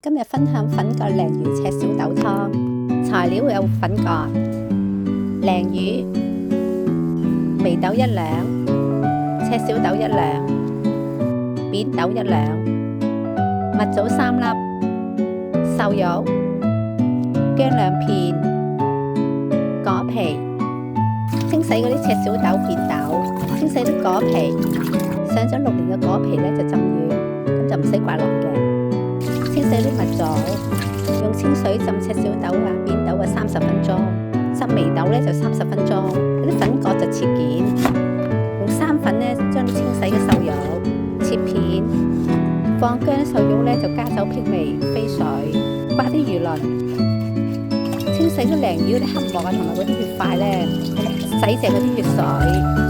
今日分享粉葛鯪魚赤小豆湯，材料有粉葛、鯪魚、眉豆1兩、赤小豆1兩、扁豆1兩、蜜棗3粒、瘦肉、薑2片、果皮。清洗嗰啲赤小豆、扁豆，清洗啲果皮，上咗6年嘅果皮咧就浸軟，咁就唔使刮鱗嘅。清洗啲蜜棗，用清水浸赤小豆啊、扁豆啊30分鐘，浸眉豆咧就30分鐘。嗰啲粉葛就切件，用生粉咧將啲清洗嘅瘦肉切片，放薑瘦肉咧就加酒辟味飛水，刮啲魚鱗，清洗啲鯪魚嗰啲黑膜啊同埋嗰啲血塊咧，洗淨嗰啲血水，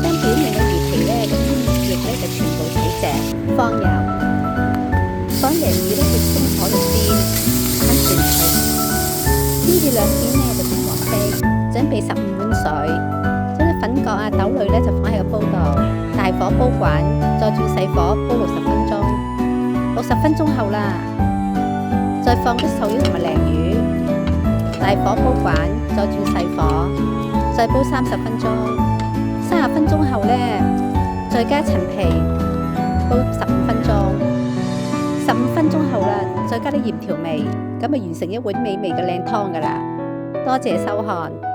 將表面嘅魚皮咧嗰啲液咧就全部洗淨，放油。放鯪魚咧要清楚就煎，等全脆。煎至兩邊咧就轉黃色。準備15碗水，將啲粉葛啊、豆類咧就放喺個煲度，大火煲滾，再轉細火煲60分鐘。60分鐘後啦，再放啲瘦肉同埋鯪魚，大火煲滾，再轉細火，再煲30分鐘。30分鐘後咧，再加陳皮，煲15分鐘。15分鐘後啦，再加啲鹽調味，咁就完成一碗美味嘅靚湯噶啦。多謝收看。